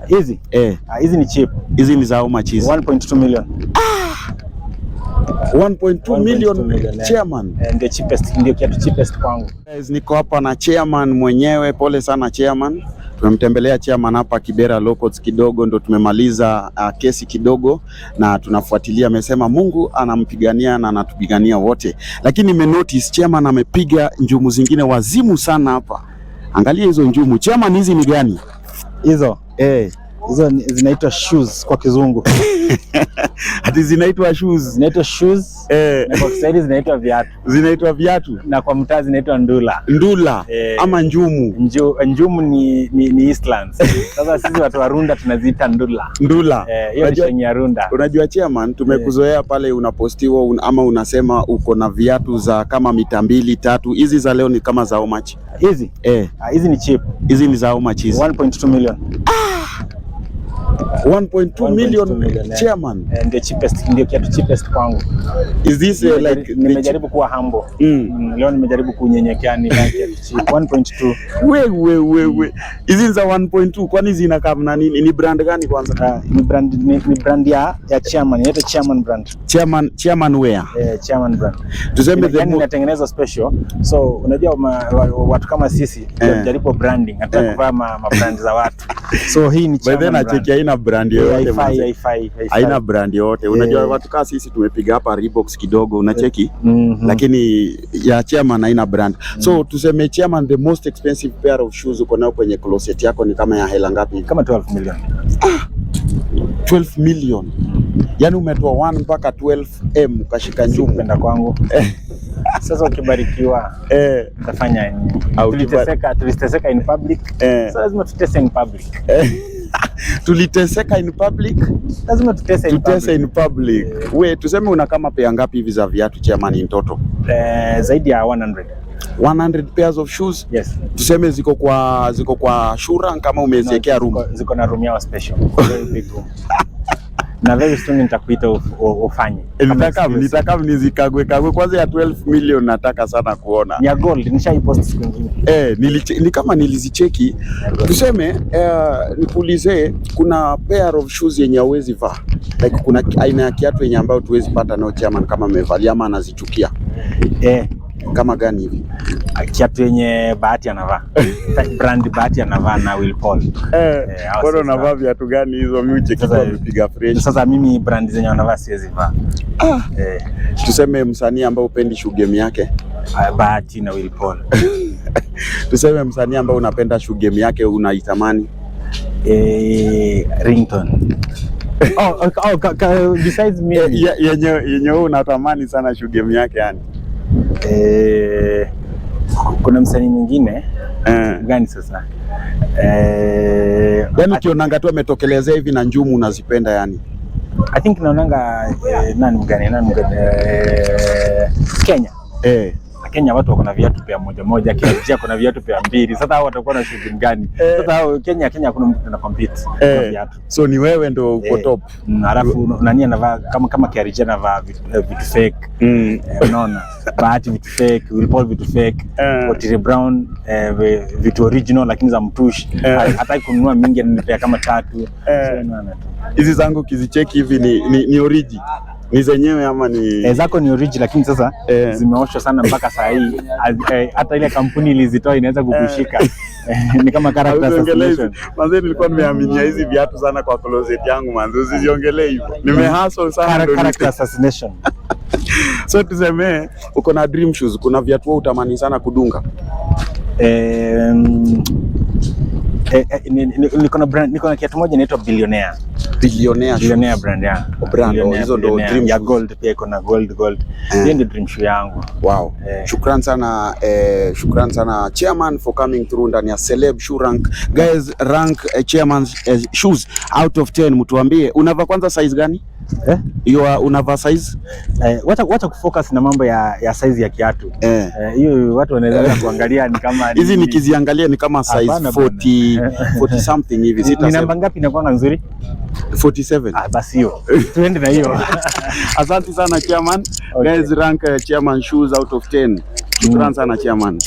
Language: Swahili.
Hizi? Hizi ni cheap. Hizi ni za how much hizi? 1.2 million. 1.2 million chairman. Ndio cheapest, ndio kiatu cheapest kwangu. Guys, niko hapa na chairman mwenyewe. Pole sana chairman. Tumemtembelea chairman hapa Kibera Locals kidogo, ndo tumemaliza kesi kidogo na tunafuatilia. Amesema Mungu anampigania na anatupigania wote, lakini nimenotice chairman amepiga njumu zingine wazimu sana hapa. Angalia hizo njumu chairman, hizi ni gani hizo? Hizo zinaitwa shoes kwa kizungu. Ati zinaitwa shoes? Zinaitwa shoes. Na kwa Kiswahili zinaitwa viatu. Zinaitwa viatu. Na kwa mtaa zinaitwa ndula. Ndula ama njumu. Njumu ni Eastlands. Sasa sisi watu wa Runda tunaziita ndula. Ndula. Hiyo ni shengi ya Runda. Unajua chairman, tumekuzoea pale unapostiwa ama unasema uko na viatu za kama mita 2, 3. Hizi za leo ni kama za how much? Hizi? Hizi ni cheap. Hizi ni za how much hizi? 1.2 million. 1.2 million chairman. Ndio cheapest, ndio kiatu cheapest kwangu. Is this like nimejaribu kuwa humble. Leo nimejaribu kunyenyekea ni like 1.2. We. Hizi za 1.2 kwani zinakaa na nini? Ni brand gani kwanza? Ni brand ya chairman, inaitwa chairman brand. Chairman wear. Chairman brand. Tuseme the inatengenezwa special. So unajua watu kama sisi tunajaribu branding, hata kuvaa ma brand za watu. So hii ni chairman brand. By then haina brand yoyote. Haina brand yoyote. Unajua watu kama sisi tumepiga hapa Reeboks kidogo unacheki. Lakini ya chairman haina brand. So tuseme chairman, the most expensive pair of shoes uko nao kwenye closet yako ni kama ya hela ngapi? Kama 12 million. 12 million. Yaani umetoa 1 mpaka 12M ukashika njumu. Penda kwangu. Sasa ukibarikiwa utafanya nini? Tuliteseka in public. So lazima tutese in public. Tuliteseka in public, lazima tutese in public. We tuseme una kama pea ngapi hivi za viatu chairman in total? Zaidi ya 100. 100 pairs of shoes? Yes. Tuseme ziko kwa shura kama umeziwekea room? Ziko na room yao special. Very big room. Na very soon nitakuita ufanye. Nitaka nizikagwe kwanza ya 12 million nataka sana kuona. Ya gold nishaipost siku nyingine. Ni kama nilizicheki. Tuseme nikuulize, kuna pair of shoes yenye hauwezi vaa. Like kuna aina ya kiatu yenye ambayo tuwezi pata nao chairman kama amevalia ama anazichukia. Kama gani hivi? Kiatu yenye Bahati anavaa. Brand Bahati anavaa na Will Paul. Bora unavaa viatu gani hizo? Mimi uchekiwa kupiga fresh. Sasa mimi brand zenye wanavaa siwezi vaa. Tuseme msanii ambaye upendi shoe game yake? Bahati na Will Paul. Tuseme msanii ambaye unapenda shoe game yake unaitamani? Ringtone. Besides me. Yenye unatamani sana shoe game yake yani? Kuna msanii mwingine gani sasa? Yaani ukionanga tu ametokelezea hivi na njumu unazipenda yani? I think naonanga nani mgani Kenya. Kenya watu wako na viatu pia moja, Kenya kuna viatu pia 2. Sasa hao watakuwa na shughuli gani? Sasa hao Kenya kuna mtu ana compete kwa viatu. So ni wewe ndio uko top. Alafu nani anavaa kama Kiarija anavaa vitu fake. Unaona? Bahati vitu fake, Will Paul vitu fake, Otile Brown vitu original lakini za mtushi. Hata kununua mingi ananipea kama 3. So unaona tu. Hizi zangu kizicheki hivi ni origi. Ni zenyewe ama ni zako ni origi, lakini sasa zimeoshwa sana mpaka saa hii hata ile kampuni ilizitoa inaweza kukushika. Ni kama character assassination. Manze nilikuwa nimeaminia hizi viatu sana kwa closet yangu manze, usiziongelee hivyo. Nimehustle sana character assassination. So tuseme uko na dream shoes, kuna viatu wewe utamani sana kudunga? Niko na kiatu moja inaitwa Billionaire brand ya. Hizo ndo dream ya gold, pia iko na gold. Hiyo ndio dream shoe yangu. Wow. Shukran sana chairman for coming through ndani ya Celeb Shoe Rank. Guys, rank chairman shoes out of 10. Mtuambie unavaa kwanza size gani? Unavaa size? Wacha kufocus na mambo ya size ya kiatu. Hiyo watu wanaweza kuangalia ni kama hizi nikiziangalia ni kama size 40 something hivi. Ni namba ngapi inakuwa nzuri? 47. Basi hiyo. Tuende na hiyo. Asante sana chairman. Guys, rank chairman shoes out of 10. Shukran sana chairman.